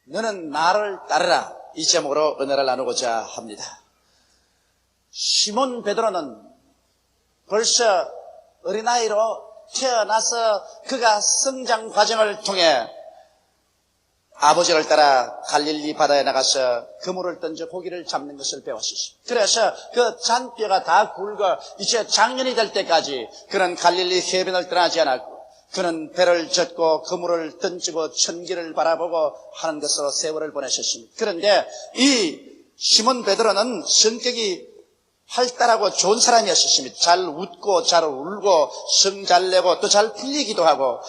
너는 나를 따르라. 이 제목으로 은혜를 나누고자 합니다. 시몬 베드로는 벌써 어린아이로 태어나서 그가 성장 과정을 통해 아버지를 따라 갈릴리 바다에 나가서 그물을 던져 고기를 잡는 것을 배웠습니다. 그래서 그 잔뼈가 다 굵어 이제 장년이 될 때까지 그는 갈릴리 해변을 떠나지 않았고 그는 배를 젓고 그물을 던지고 천기를 바라보고 하는 것으로 세월을 보내셨습니다. 그런데 이 시몬 베드로는 성격이 활달하고 좋은 사람이었습니다. 잘 웃고 잘 울고 성 잘 내고 또 잘 풀리기도 하고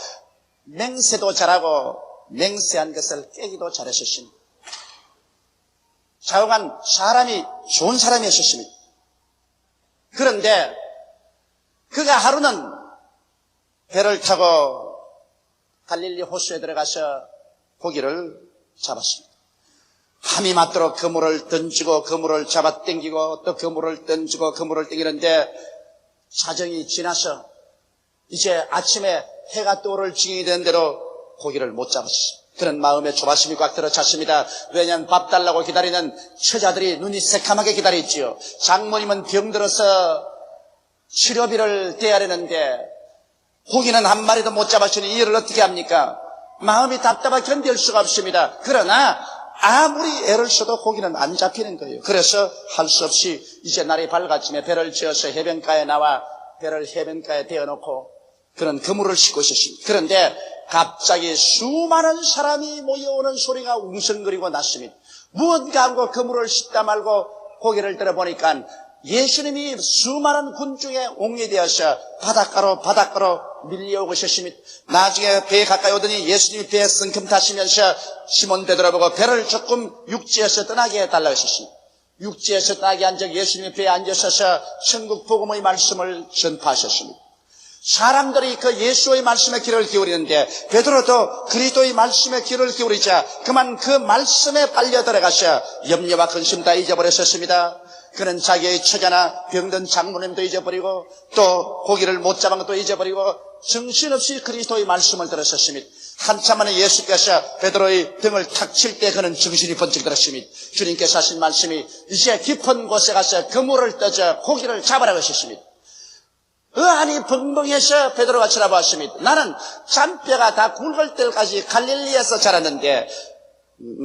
맹세도 잘하고 맹세한 것을 깨기도 잘했었습니다. 좌우간 사람이 좋은 사람이었습니다. 그런데 그가 하루는 배를 타고 갈릴리 호수에 들어가서 고기를 잡았습니다. 밤이 맞도록 그물을 던지고 그물을 잡아 당기고 또 그물을 던지고 그물을 당기는데 사정이 지나서 이제 아침에 해가 떠오를 지경이 된 대로 고기를 못 잡았습니다. 그런 마음에 조바심이 꽉 들어 찼습니다. 왜냐하면 밥 달라고 기다리는 처자들이 눈이 새카맣게 기다렸지요. 장모님은 병들어서 치료비를 대야 하는데 고기는 한 마리도 못 잡았으니 이를 어떻게 합니까? 마음이 답답하 견딜 수가 없습니다. 그러나 아무리 애를 써도 고기는 안 잡히는 거예요. 그래서 할 수 없이 이제 날이 밝아침에 배를 지어서 해변가에 나와 배를 해변가에 대어놓고 그런 그물을 싣고 있었습니다. 그런데 갑자기 수많은 사람이 모여오는 소리가 웅성거리고 났습니다. 무언가 하고 그물을 싣다 말고 고개를 들어보니까 예수님이 수많은 군중에 옹이되어서 바닷가로 밀려오고 있었습니다. 나중에 배에 가까이 오더니 예수님이 배에 성큼 타시면서 시몬 베드로 보고 배를 조금 육지에서 떠나게 해달라고 했었습니다. 육지에서 떠나게 한 적 예수님이 배에 앉으셔서 천국 복음의 말씀을 전파하셨습니다. 사람들이 그 예수의 말씀에 귀를 기울이는데 베드로도 그리스도의 말씀에 귀를 기울이자 그만 그 말씀에 빨려 들어가서 염려와 근심 다 잊어버렸었습니다. 그는 자기의 처자나 병든 장모님도 잊어버리고 또 고기를 못 잡은 것도 잊어버리고 정신없이 그리스도의 말씀을 들었었습니다. 한참 만에 예수께서 베드로의 등을 탁 칠 때 그는 정신이 번쩍 들었습니다. 주님께서 하신 말씀이 이제 깊은 곳에 가서 그물을 떠져 고기를 잡으라고 하셨습니다. 안이 벙벙해서 베드로가 쳐다보았습니다. 나는 잔뼈가 다 굵을 때까지 갈릴리에서 자랐는데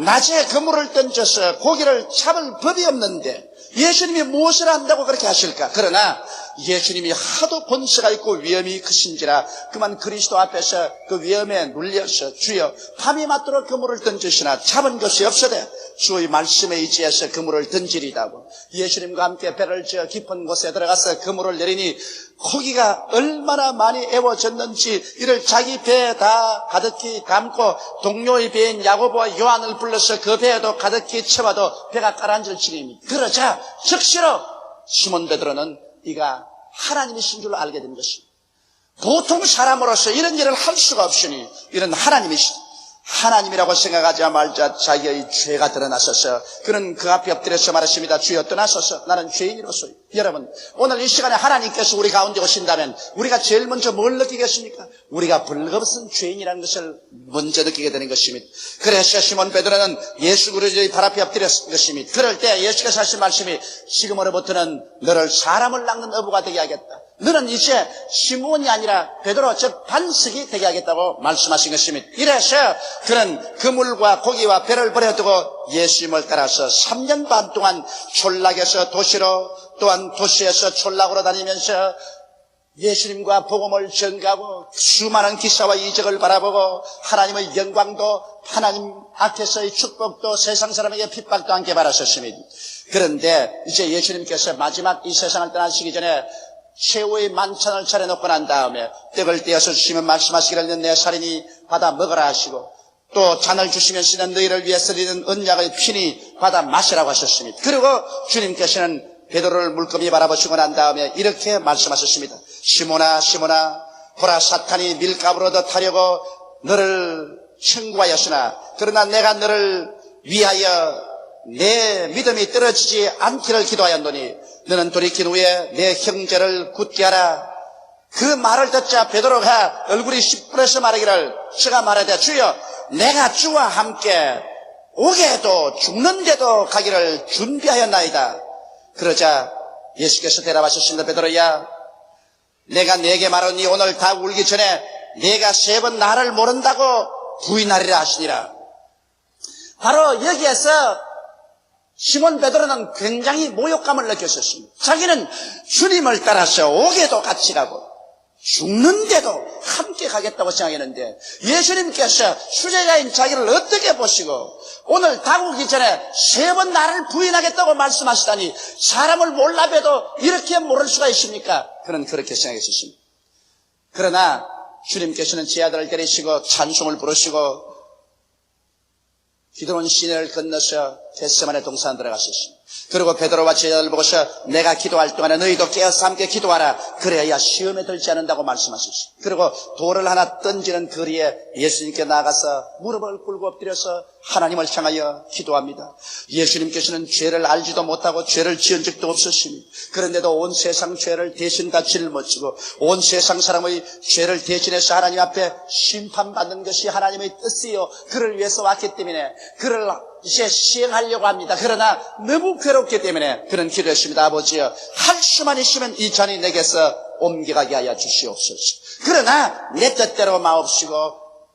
낮에 그물을 던져서 고기를 잡을 법이 없는데 예수님이 무엇을 한다고 그렇게 하실까? 그러나 예수님이 하도 권세가 있고 위엄이 크신지라 그만 그리스도 앞에서 그 위엄에 눌려서 주여 밤이 맞도록 그물을 던지시나 잡은 것이 없어되 주의 말씀에 의지해서 그물을 던지리다고 예수님과 함께 배를 지어 깊은 곳에 들어가서 그물을 내리니 고기가 얼마나 많이 애워졌는지 이를 자기 배에 다 가득히 담고 동료의 배인 야고보와 요한을 불러서 그 배에도 가득히 채워도 배가 가라앉을 지경입니다. 그러자 즉시로 시몬 베드로는 이가 하나님이신 줄 알게 된 것입니다. 보통 사람으로서 이런 일을 할 수가 없으니 이런 하나님이라고 생각하지 말자 자기의 죄가 드러나셔서 그는 그 앞에 엎드려서 말했습니다. 주여 떠나소서 나는 죄인이로소요. 여러분 오늘 이 시간에 하나님께서 우리 가운데 오신다면 우리가 제일 먼저 뭘 느끼겠습니까? 우리가 벌거벗은 죄인이라는 것을 먼저 느끼게 되는 것입니다. 그래서 시몬 베드로는 예수 그리스도의 발 앞에 엎드렸을 것입니다. 그럴 때 예수께서 하신 말씀이 지금으로부터는 너를 사람을 낚는 어부가 되게 하겠다. 너는 이제 시몬이 아니라 베드로 즉 반석이 되게 하겠다고 말씀하신 것입니다. 이래서 그는 그물과 고기와 배를 버려두고 예수님을 따라서 3년 반 동안 촌락에서 도시로 또한 도시에서 촌락으로 다니면서 예수님과 복음을 전가하고 수많은 기사와 이적을 바라보고 하나님의 영광도 하나님 앞에서의 축복도 세상 사람에게 핍박도 함께 받았었습니다. 그런데 이제 예수님께서 마지막 이 세상을 떠나시기 전에 최후의 만찬을 차려놓고 난 다음에 떡을 떼어서 주시면 말씀하시기를 내 살이니 받아 먹으라 하시고 또 잔을 주시면서 너희를 위해서 드리는 언약의 피니 받아 마시라고 하셨습니다. 그리고 주님께서는 베드로를 물끄러미 바라보시고 난 다음에 이렇게 말씀하셨습니다. 시몬아 시몬아 보라 사탄이 밀가부로 더 타려고 너를 청구하였으나 그러나 내가 너를 위하여 내 믿음이 떨어지지 않기를 기도하였노니 너는 돌이킨 후에 내 형제를 굳게 하라. 그 말을 듣자 베드로가 얼굴이 시뻘어서 말하기를 저가 말하되 주여 내가 주와 함께 오게도 죽는데도 가기를 준비하였나이다. 그러자 예수께서 대답하셨습니다. 베드로야, 내가 네게 말하니 오늘 다 울기 전에 네가 3번 나를 모른다고 부인하리라 하시니라. 바로 여기에서 시몬 베드로는 굉장히 모욕감을 느꼈었습니다. 자기는 주님을 따라서 오게도 같이 가고 죽는데도 함께 가겠다고 생각했는데 예수님께서 수제자인 자기를 어떻게 보시고 오늘 다구기 전에 3번 나를 부인하겠다고 말씀하시다니 사람을 몰라봬도 이렇게 모를 수가 있습니까? 그는 그렇게 생각했었습니다. 그러나 주님께서는 제 아들을 데리시고 찬송을 부르시고 기드론 시내를 건너서 겟세마네 동산 들어가셨습니다. 그리고 베드로와 제자들 보고서 내가 기도할 동안에 너희도 깨어서 함께 기도하라. 그래야 시험에 들지 않는다고 말씀하셨습니다. 그리고 돌을 하나 던지는 거리에 예수님께 나가서 무릎을 꿇고 엎드려서 하나님을 향하여 기도합니다. 예수님께서는 죄를 알지도 못하고 죄를 지은 적도 없으십니다. 그런데도 온 세상 죄를 대신 다 짊어지고 온 세상 사람의 죄를 대신해서 하나님 앞에 심판받는 것이 하나님의 뜻이요 그를 위해서 왔기 때문에 그를 이제 시행하려고 합니다. 그러나 너무 괴롭기 때문에 그런 기도했습니다. 아버지여, 할 수만 있으면 이 잔이 내게서 옮겨가게 하여 주시옵소서. 그러나 내 뜻대로 마옵시고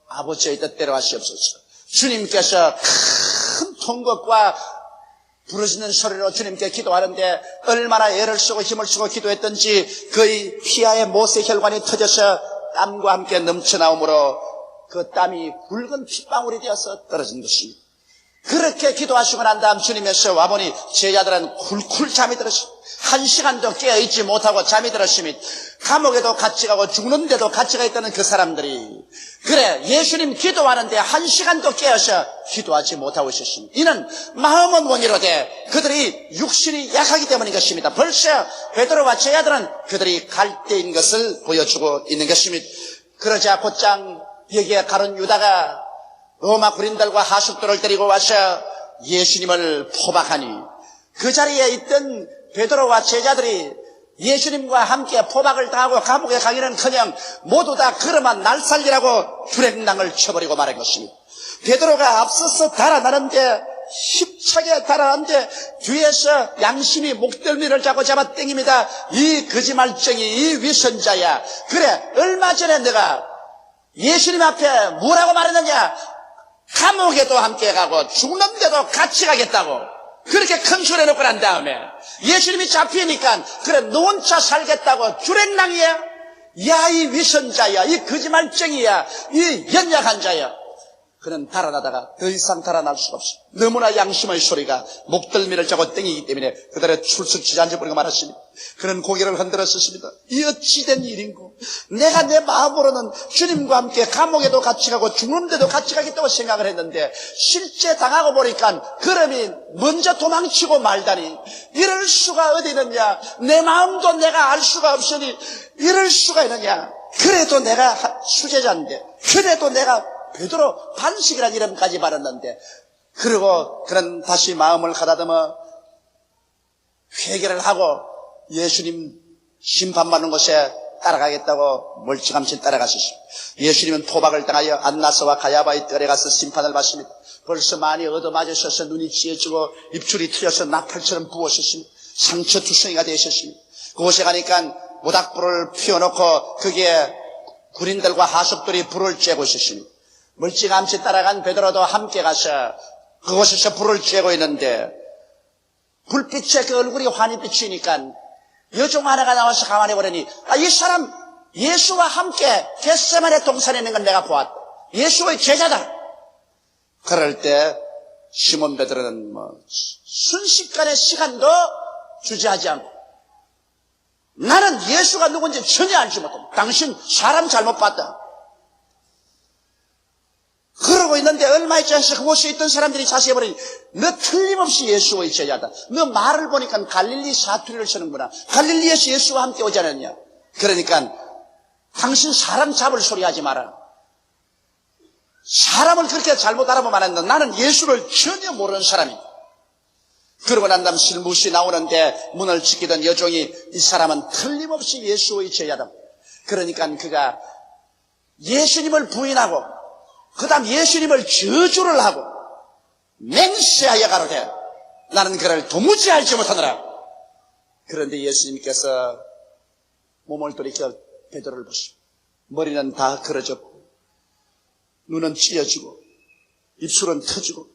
아버지의 뜻대로 하시옵소서. 주님께서 큰 통곡과 부르짖는 소리로 주님께 기도하는데 얼마나 애를 쓰고 힘을 쓰고 기도했던지 그의 피하의 못의 혈관이 터져서 땀과 함께 넘쳐나오므로 그 땀이 굵은 핏방울이 되어서 떨어진 것입니다. 그렇게 기도하시고 난 다음 주님께서 와보니 제자들은 쿨쿨 잠이 들었습니다. 1시간도 깨어있지 못하고 잠이 들었습니다. 감옥에도 같이 가고 죽는데도 같이 가 있다는 그 사람들이 그래 예수님 기도하는데 1시간도 깨어서 기도하지 못하고 있었습니다. 이는 마음은 원이로되 그들이 육신이 약하기 때문인 것입니다. 벌써 베드로와 제자들은 그들이 갈대인 것을 보여주고 있는 것입니다. 그러자 곧장 여기에 가룟 유다가 로마 군인들과 하숙들을 데리고 와서 예수님을 포박하니 그 자리에 있던 베드로와 제자들이 예수님과 함께 포박을 당하고 감옥에 가기는커녕 모두 다 그러만 날살리라고 주랭랑을 쳐버리고 말한 것입니다. 베드로가 앞서서 달아나는데 힘차게 달아나는데 뒤에서 양심이 목덜미를 잡아 땡깁니다. 이 거짓말쟁이, 이 위선자야. 그래, 얼마 전에 내가 예수님 앞에 뭐라고 말했느냐? 감옥에도 함께 가고 죽는데도 같이 가겠다고 그렇게 큰 소리 해놓고 난 다음에 예수님이 잡히니까 그래 너 혼자 살겠다고 주랭랑이야? 야, 이 위선자야, 이 거짓말쟁이야, 이 연약한 자야. 그는 달아나다가 더 이상 달아날 수가 없어. 너무나 양심의 소리가 목덜미를 잡고 땡기기 때문에 그들의 출석지지 앉아버리고 말았습니다. 그는 고개를 흔들었습니다. 이 어찌된 일인고 내가 내 마음으로는 주님과 함께 감옥에도 같이 가고 죽는데도 같이 가겠다고 생각을 했는데 실제 당하고 보니까 그럼이 먼저 도망치고 말다니 이럴 수가 어디 있느냐. 내 마음도 내가 알 수가 없으니 이럴 수가 있느냐. 그래도 내가 수제자인데 그래도 내가 베드로 반식이라는 이름까지 받았는데 그리고 그는 다시 마음을 가다듬어 회개를 하고 예수님 심판받는 곳에 따라가겠다고 멀찌감치 따라갔습니다. 예수님은 포박을 당하여 안나스와 가야바의 뜰에 가서 심판을 받습니다. 벌써 많이 얻어맞으셔서 눈이 찌해지고 입술이 트여서 나팔처럼 부었었습니다. 상처투성이가 되셨습니다. 그곳에 가니까 모닥불을 피워놓고 거기에 군인들과 하숙들이 불을 쬐고 있었습니다. 멀찌감치 따라간 베드로도 함께 가서 그곳에서 불을 쬐고 있는데 불빛에 그 얼굴이 환히 비치니까 여종 하나가 나와서 가만히 보려니 이 사람 예수와 함께 겟세마네 동산에 있는 건 내가 보았다. 예수의 제자다. 그럴 때 시몬 베드로는 순식간의 시간도 주저하지 않고 나는 예수가 누군지 전혀 알지 못한다. 당신 사람 잘못 봤다. 그러고 있는데 얼마 있지 않아서 그곳에 있던 사람들이 자세히 보니 너 틀림없이 예수의 제자다. 너 말을 보니까 갈릴리 사투리를 쓰는구나. 갈릴리에서 예수와 함께 오지 않았냐. 그러니까 당신 사람 잡을 소리 하지 마라. 사람을 그렇게 잘못 알아보면 안 된다. 나는 예수를 전혀 모르는 사람이다. 그러고 난 다음 실무시 나오는데 문을 지키던 여종이 이 사람은 틀림없이 예수의 제자다. 그러니까 그가 예수님을 부인하고 그 다음 예수님을 저주를 하고 맹세하여 가로되 나는 그를 도무지 알지 못하노라. 그런데 예수님께서 몸을 돌이켜 베드로를 보시고 머리는 다 그러졌고 눈은 찢어지고 입술은 터지고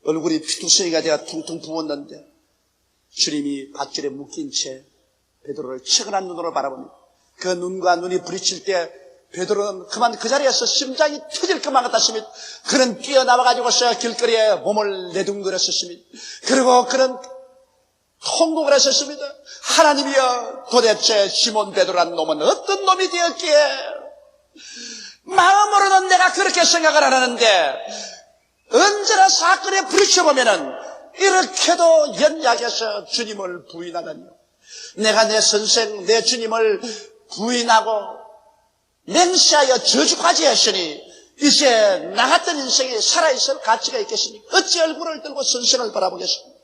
얼굴이 피투성이가 되어 퉁퉁 부었는데 주님이 밧줄에 묶인 채 베드로를 측은한 눈으로 바라봅니다. 그 눈과 눈이 부딪힐 때 베드로는 그만 그 자리에서 심장이 터질 것만 같았습니다. 그는 뛰어나와가지고서 길거리에 몸을 내둥거렸었습니다. 그리고 그는 통곡을 했었습니다. 하나님이여, 도대체 시몬 베드로란 놈은 어떤 놈이 되었기에 마음으로는 내가 그렇게 생각을 하는데 언제나 사건에 부딪혀보면은 이렇게도 연약해서 주님을 부인하다니요. 내가 내 선생, 내 주님을 부인하고 맹세하여 저주까지 했으니 이제 나 같은 인생에 살아있을 가치가 있겠습니까? 어찌 얼굴을 들고 선생을 바라보겠습니까?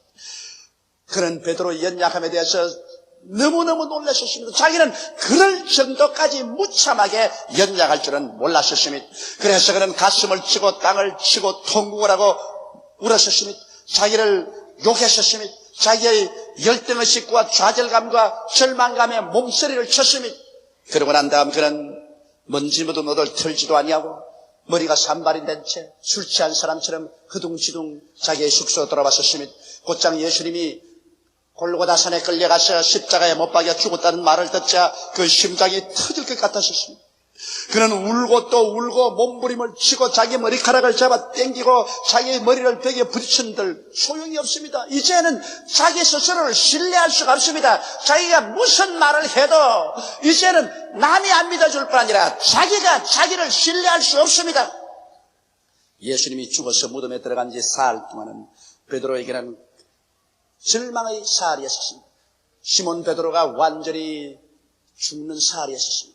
그는 베드로의 연약함에 대해서 너무너무 놀랐었습니다. 자기는 그럴 정도까지 무참하게 연약할 줄은 몰랐었습니다. 그래서 그는 가슴을 치고 땅을 치고 통곡을 하고 울었었습니다. 자기를 욕했었습니다. 자기의 열등의식과 좌절감과 절망감에 몸서리를 쳤습니다. 그러고 난 다음 그는 먼지 묻은 옷을 털지도 아니하고 머리가 산발이 된 채 술 취한 사람처럼 허둥지둥 자기의 숙소로 돌아왔었습니다. 곧장 예수님이 골고다산에 끌려가서 십자가에 못 박여 죽었다는 말을 듣자 그 심장이 터질 것 같았었습니다. 그는 울고 또 울고 몸부림을 치고 자기 머리카락을 잡아 당기고 자기의 머리를 벽에 부딪힌들 소용이 없습니다. 이제는 자기 스스로를 신뢰할 수가 없습니다. 자기가 무슨 말을 해도 이제는 남이 안 믿어줄 뿐 아니라 자기가 자기를 신뢰할 수 없습니다. 예수님이 죽어서 무덤에 들어간 지 사흘 동안은 베드로에게는 절망의 사흘이었습니다. 시몬 베드로가 완전히 죽는 사흘이었습니다.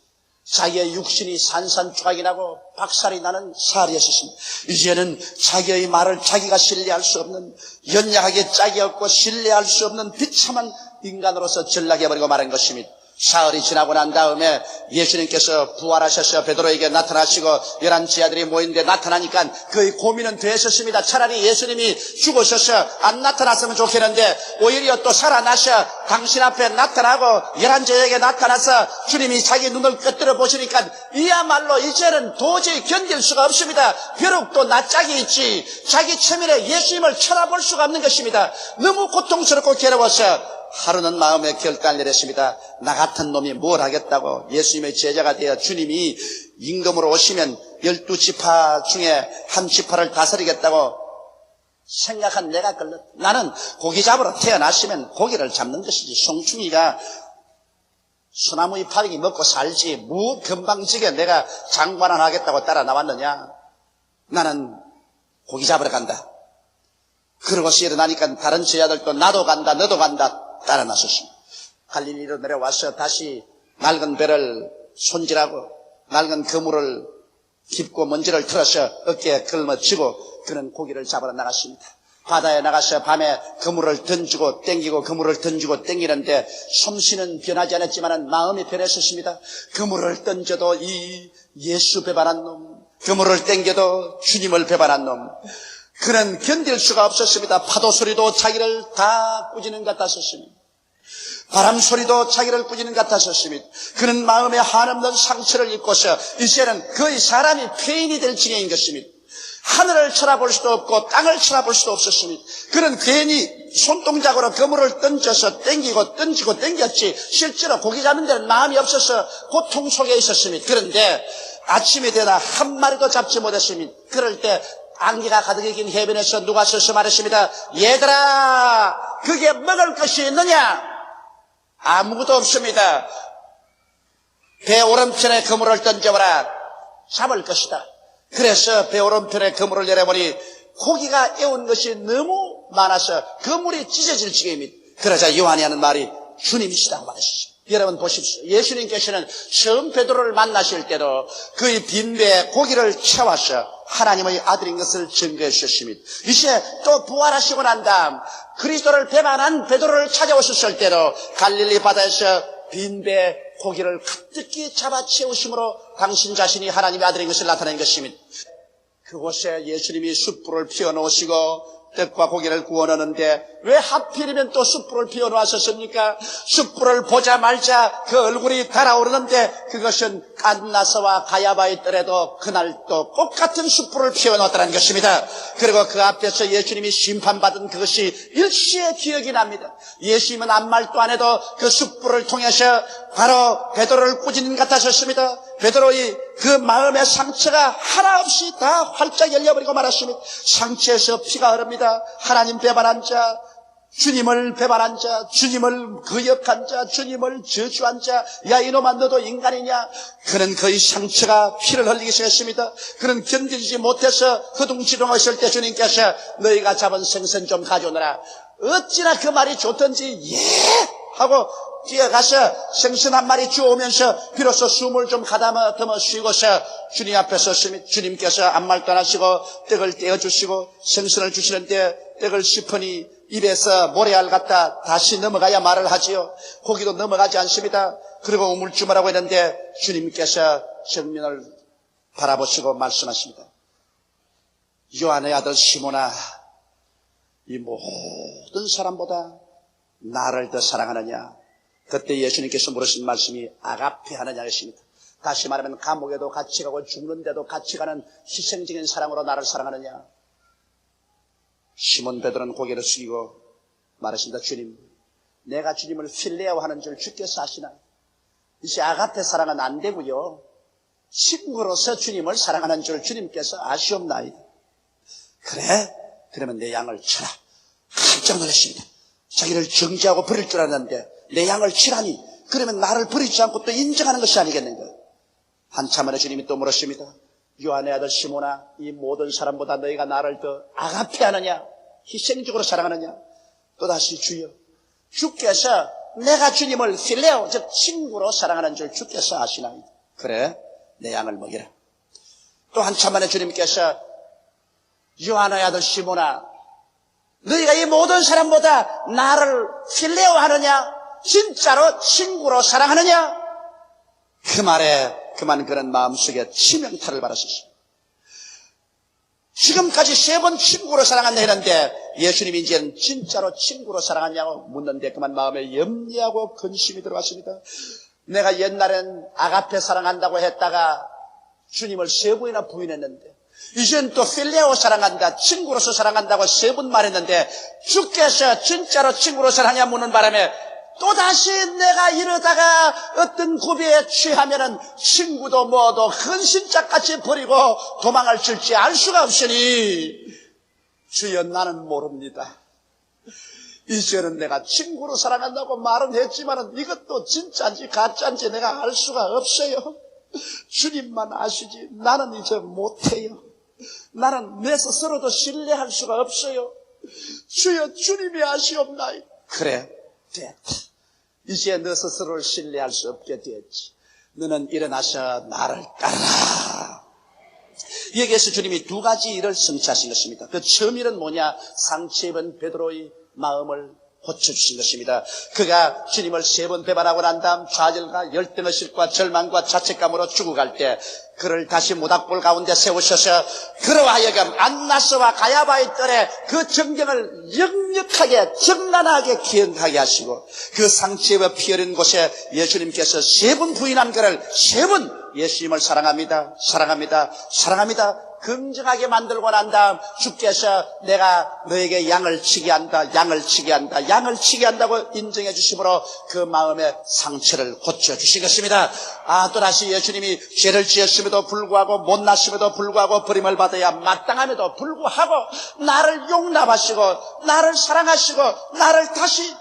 자기의 육신이 산산조각이 나고 박살이 나는 사흘이었습니다. 이제는 자기의 말을 자기가 신뢰할 수 없는, 연약하게 짝이 없고 신뢰할 수 없는 비참한 인간으로서 전락해버리고 말한 것입니다. 사흘이 지나고 난 다음에 예수님께서 부활하셔서 베드로에게 나타나시고 11 아들이 모이는데 나타나니까 그의 고민은 되었습니다. 차라리 예수님이 죽으셔서 안 나타났으면 좋겠는데 오히려 또 살아나셔 당신 앞에 나타나고 11제에게 나타나서 주님이 자기 눈을 끄뜨려 보시니까 이야말로 이제는 도저히 견딜 수가 없습니다. 벼룩 또 낯짝이 있지 자기 체면에 예수님을 쳐다볼 수가 없는 것입니다. 너무 고통스럽고 괴로워서 하루는 마음에 결단을 내렸습니다. 나 같은 놈이 뭘 하겠다고. 예수님의 제자가 되어 주님이 임금으로 오시면 12지파 중에 한 지파를 다스리겠다고 생각한 내가 걸렸다. 나는 고기 잡으러 태어났으면 고기를 잡는 것이지 송충이가 소나무 이파리기 먹고 살지 뭐 금방지게 내가 장관 안 하겠다고 따라 나왔느냐. 나는 고기 잡으러 간다. 그러고서 일어나니까 다른 제자들도 나도 간다 너도 간다 따라 나섰습니다. 갈릴리로 내려와서 다시 낡은 배를 손질하고 낡은 그물을 깁고 먼지를 틀어서 어깨에 걸머쥐고 그는 고기를 잡으러 나갔습니다. 바다에 나가서 밤에 그물을 던지고 땡기고 그물을 던지고 땡기는데 솜씨는 변하지 않았지만 마음이 변했었습니다. 그물을 던져도 이 예수 배반한 놈, 그물을 땡겨도 주님을 배반한 놈, 그는 견딜 수가 없었습니다. 파도 소리도 자기를 다 꾸짖는 것 같았습니다. 바람 소리도 자기를 꾸짖는 것 같았습니다. 그는 마음에 한없는 상처를 입고서 이제는 거의 사람이 폐인이 될 지경인 것입니다. 하늘을 쳐다볼 수도 없고 땅을 쳐다볼 수도 없었습니다. 그는 괜히 손동작으로 그물을 던져서 땡기고 던지고 땡겼지 실제로 고기 잡는 데는 마음이 없어서 고통 속에 있었습니다. 그런데 아침이 되나 한 마리도 잡지 못했습니다. 그럴 때 안개가 가득히 긴 해변에서 누가 서서 말했습니다. 얘들아, 그게 먹을 것이 있느냐? 아무것도 없습니다. 배 오른편에 그물을 던져보라. 잡을 것이다. 그래서 배 오른편에 그물을 내려보니 고기가 애운 것이 너무 많아서 그물이 찢어질 지경입니다. 그러자 요한이 하는 말이 주님이시다고 말했습니다. 여러분 보십시오. 예수님께서는 처음 베드로를 만나실 때도 그의 빈배에 고기를 채워서 하나님의 아들인 것을 증거해 주셨습니다. 이제 또 부활하시고 난 다음 그리스도를 배반한 베드로를 찾아오셨을 때도 갈릴리 바다에서 빈배에 고기를 가득히 잡아 채우심으로 당신 자신이 하나님의 아들인 것을 나타낸 것입니다. 그곳에 예수님이 숯불을 피워놓으시고 떡과 고기를 구워 넣는데 왜 하필이면 또 숯불을 피워놓았었습니까? 숯불을 보자마자 그 얼굴이 달아오르는데 그것은 깐나서와 가야바의 뜰에도 그날 또 똑같은 숯불을 피워놓았다는 것입니다. 그리고 그 앞에서 예수님이 심판받은 그것이 일시에 기억이 납니다. 예수님은 아무 말도 안 해도 그 숯불을 통해서 바로 베드로를 꾸짖는 것 같았습니다. 베드로의 그 마음의 상처가 하나 없이 다 활짝 열려버리고 말았습니다. 상처에서 피가 흐릅니다. 하나님 배반한 자, 주님을 배반한 자, 주님을 거역한 자, 주님을 저주한 자, 야 이놈아 너도 인간이냐? 그는 그의 상처가 피를 흘리기 시작했습니다. 그는 견디지 못해서 허둥지둥했을 때 주님께서 너희가 잡은 생선 좀 가져오너라. 어찌나 그 말이 좋던지 예 하고 뛰어가서 생선 한 마리 주워오면서 비로소 숨을 좀 가다듬어 쉬고서 주님 앞에 섰습니다. 주님께서 아무 말도 안 하시고 떡을 떼어주시고 생선을 주시는데 떡을 씹으니 입에서 모래알 같다 다시 넘어가야 말을 하지요. 고기도 넘어가지 않습니다. 그리고 우물쭈물하고 있는데 주님께서 정면을 바라보시고 말씀하십니다. 요한의 아들 시몬아, 이 모든 사람보다 나를 더 사랑하느냐? 그때 예수님께서 물으신 말씀이 아가페 하느냐 했습니다. 다시 말하면 감옥에도 같이 가고 죽는데도 같이 가는 희생적인 사랑으로 나를 사랑하느냐? 시몬 베드로는 고개를 숙이고 말하십니다. 주님, 내가 주님을 필레오 하는 줄 주께서 아시나? 이제 아가페 사랑은 안 되고요. 친구로서 주님을 사랑하는 줄 주님께서 아시옵나이다. 그래? 그러면 내 양을 쳐라. 깜짝 놀랐습니다. 자기를 정죄하고 버릴 줄 알았는데 내 양을 치라니 그러면 나를 버리지 않고 또 인정하는 것이 아니겠는가? 한참 만에 주님이 또 물었습니다. 요한의 아들 시몬아, 이 모든 사람보다 너희가 나를 더 아가페하느냐? 희생적으로 사랑하느냐? 또다시 주여, 주께서 내가 주님을 필레오, 즉 친구로 사랑하는 줄 주께서 아시나이다. 그래, 내 양을 먹이라. 또 한참 만에 주님께서 요한의 아들 시몬아, 너희가 이 모든 사람보다 나를 필레오 하느냐? 진짜로 친구로 사랑하느냐? 그 말에 그만 그런 마음속에 치명타를 받았었습니다. 지금까지 3번 친구로 사랑한다 했는데 예수님이 이제는 진짜로 친구로 사랑하냐고 묻는데 그만 마음에 염려하고 근심이 들어왔습니다. 내가 옛날엔 아가페 사랑한다고 했다가 주님을 3번이나 부인했는데 이젠 또 필레오 사랑한다, 친구로서 사랑한다고 3번 말했는데 주께서 진짜로 친구로 사랑하냐 묻는 바람에 또다시 내가 이러다가 어떤 고비에 취하면은 친구도 뭐도 헌신짝같이 버리고 도망을 칠지 알 수가 없으니 주여 나는 모릅니다. 이제는 내가 친구로 사랑한다고 말은 했지만은 이것도 진짜인지 가짜인지 내가 알 수가 없어요. 주님만 아시지 나는 이제 못해요. 나는 내 스스로도 신뢰할 수가 없어요. 주여 주님이 아시옵나이다. 그래 됐다. 이제 너 스스로를 신뢰할 수 없게 됐지. 너는 일어나서 나를 따르라. 여기에서 주님이 2가지 일을 성취하신 것입니다. 그 처음 일은 뭐냐? 상처 입은 베드로의 마음을 고쳐주신 것입니다. 그가 주님을 3번 배반하고 난 다음 좌절과 열등의식과 절망과 자책감으로 죽어갈 때 그를 다시 모닥불 가운데 세우셔서 그로 하여금 안나스와 가야바의 뜰에 그 정경을 역력하게 정난하게 기억하게 하시고 그 상처에 피 흐른 곳에 예수님께서 3번 부인한 그를 3번 예수님을 사랑합니다, 사랑합니다, 사랑합니다 긍정하게 만들고 난 다음 주께서 내가 너에게 양을 치게 한다, 양을 치게 한다, 양을 치게 한다고 인정해 주심으로 그 마음의 상처를 고쳐주신 것입니다. 또다시 예수님이 죄를 지었음에도 불구하고 못났음에도 불구하고 버림을 받아야 마땅함에도 불구하고 나를 용납하시고 나를 사랑하시고 나를 다시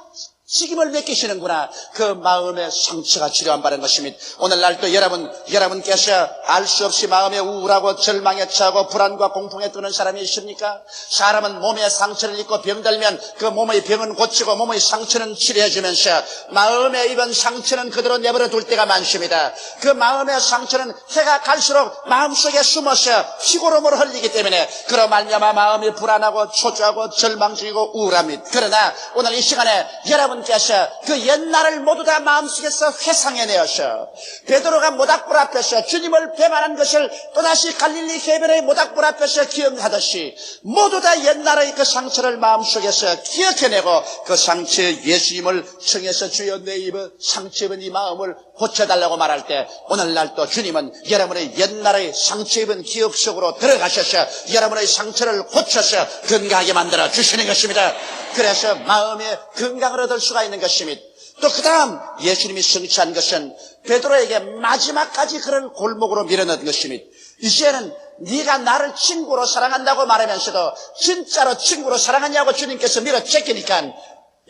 책임을 맡기시는구나. 그 마음의 상처가 치료한 바라는 것입니다. 오늘날 또 여러분께서 알 수 없이 마음에 우울하고 절망에 처하고 불안과 공포에 떠는 사람이 있습니까? 사람은 몸에 상처를 입고 병들면 그 몸의 병은 고치고 몸의 상처는 치료해 주면서 마음에 입은 상처는 그대로 내버려 둘 때가 많습니다. 그 마음의 상처는 해가 갈수록 마음속에 숨어서 피고름으로 흘리기 때문에 그로 말미암아 마음이 불안하고 초조하고 절망적이고 우울합니다. 그러나 오늘 이 시간에 여러분 여러분께서 그 옛날을 모두 다 마음속에서 회상해내어서 베드로가 모닥불 앞에서 주님을 배반한 것을 또다시 갈릴리 해변의 모닥불 앞에서 기억하듯이 모두 다 옛날의 그 상처를 마음속에서 기억해내고 그 상처에 예수님을 청해서 주여 내 입에 상처 입은 이 마음을 고쳐달라고 말할 때 오늘날 또 주님은 여러분의 옛날의 상처 입은 기억 속으로 들어가셔서 여러분의 상처를 고쳐서 건강하게 만들어 주시는 것입니다. 그래서 마음의 건강을 얻을 수가 있는 것입니다. 또 그 다음 예수님이 성취한 것은 베드로에게 마지막까지 그를 골목으로 밀어넣은 것입니다. 이제는 네가 나를 친구로 사랑한다고 말하면서도 진짜로 친구로 사랑하냐고 주님께서 밀어제끼니까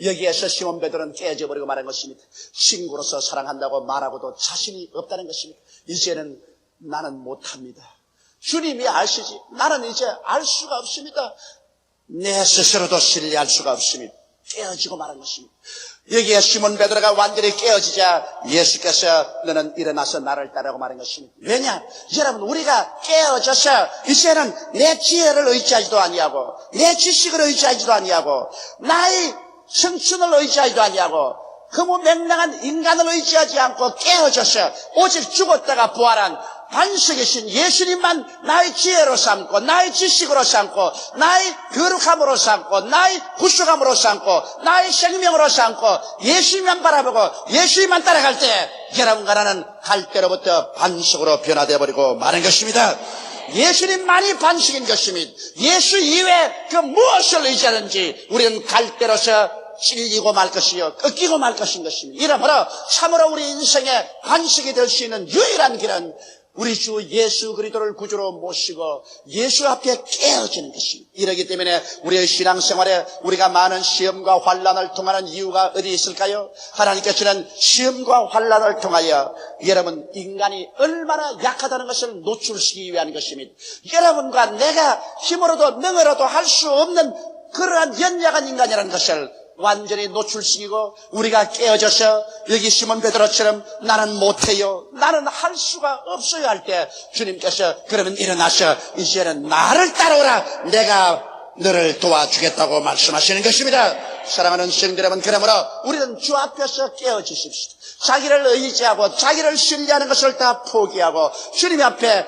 여기에서 시몬 베드로는 깨져버리고 말한 것입니다. 친구로서 사랑한다고 말하고도 자신이 없다는 것입니다. 이제는 나는 못합니다. 주님이 아시지 나는 이제 알 수가 없습니다. 내 스스로도 신뢰할 수가 없습니다. 깨어지고 말한 것입니다. 여기에 시몬 베드로가 완전히 깨어지자 예수께서 너는 일어나서 나를 따르고 말한 것입니다. 왜냐? 여러분 우리가 깨어져서 이제는 내 지혜를 의지하지도 아니하고 내 지식을 의지하지도 아니하고 나의 청춘을 의지하지도 아니하고 허무맹랑한 인간을 의지하지 않고 깨어져서 오직 죽었다가 부활한 반석이신 예수님만 나의 지혜로 삼고 나의 지식으로 삼고 나의 거룩함으로 삼고 나의 구속함으로 삼고 나의 생명으로 삼고 예수님만 바라보고 예수님만 따라갈 때 여러분과 나는 갈대로부터 반석으로 변화되어 버리고 마는 것입니다. 예수님만이 반석인 것입니다. 예수 이외에 그 무엇을 의지하는지 우리는 갈대로서 찔리고 말 것이요 꺾이고 말 것인 것입니다. 이러므로 참으로 우리 인생의 반석이 될 수 있는 유일한 길은 우리 주 예수 그리스도를 구주로 모시고 예수 앞에 깨어지는 것입니다. 이러기 때문에 우리의 신앙생활에 우리가 많은 시험과 환난을 통하는 이유가 어디 있을까요? 하나님께서는 시험과 환난을 통하여 여러분 인간이 얼마나 약하다는 것을 노출시키기 위한 것입니다. 여러분과 내가 힘으로도 능으로도 할 수 없는 그러한 연약한 인간이라는 것을 완전히 노출시키고 우리가 깨어져서 여기 시몬 베드로처럼 나는 못해요 나는 할 수가 없어요 할 때 주님께서 그러면 일어나서 이제는 나를 따라오라 내가 너를 도와주겠다고 말씀하시는 것입니다. 사랑하는 성도 여러분 그러므로 우리는 주 앞에서 깨어지십시오. 자기를 의지하고 자기를 신뢰하는 것을 다 포기하고 주님 앞에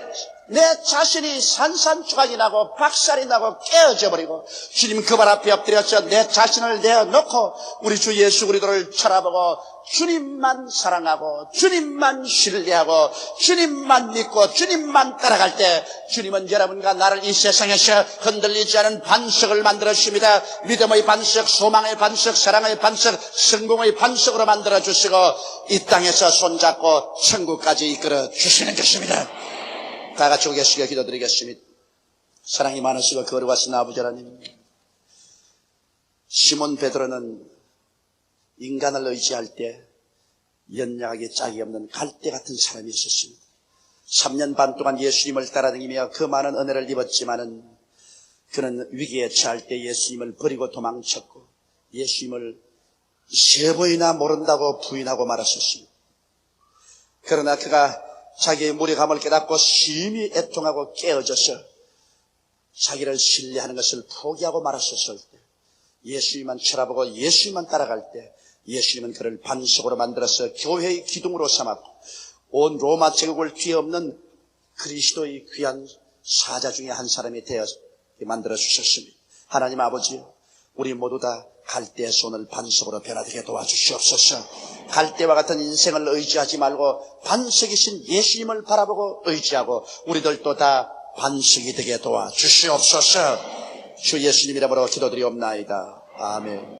내 자신이 산산조각이 나고 박살이 나고 깨어져 버리고 주님 그 발 앞에 엎드려서 내 자신을 내어놓고 우리 주 예수 그리스도를 쳐다보고 주님만 사랑하고 주님만 신뢰하고 주님만 믿고 주님만 따라갈 때 주님은 여러분과 나를 이 세상에서 흔들리지 않은 반석을 만들어 주십니다. 믿음의 반석, 소망의 반석, 사랑의 반석, 성공의 반석으로 만들어 주시고 이 땅에서 손잡고 천국까지 이끌어 주시는 것입니다. 다 같이 계시게 기도드리겠습니다. 사랑이 많으시고 거룩하신 아버지 하나님, 시몬 베드로는 인간을 의지할 때 연약하게 짝이 없는 갈대 같은 사람이 있었습니다. 3년 반 동안 예수님을 따라다니며 그 많은 은혜를 입었지만은 그는 위기에 처할 때 예수님을 버리고 도망쳤고 예수님을 3번이나 모른다고 부인하고 말았었습니다. 그러나 그가 자기의 무력함을 깨닫고 심히 애통하고 깨어져서 자기를 신뢰하는 것을 포기하고 말았었을 때 예수님만 쳐다보고 예수님만 따라갈 때 예수님은 그를 반석으로 만들어서 교회의 기둥으로 삼았고 온 로마 제국을 뒤엎는 그리스도의 귀한 사자 중에 한 사람이 되어 만들어 주셨습니다. 하나님 아버지, 우리 모두 다 갈대의 손을 반석으로 변화되게 도와주시옵소서. 갈대와 같은 인생을 의지하지 말고 반석이신 예수님을 바라보고 의지하고 우리들도 다 반석이 되게 도와주시옵소서. 주 예수님 이름으로 기도드리옵나이다. 아멘.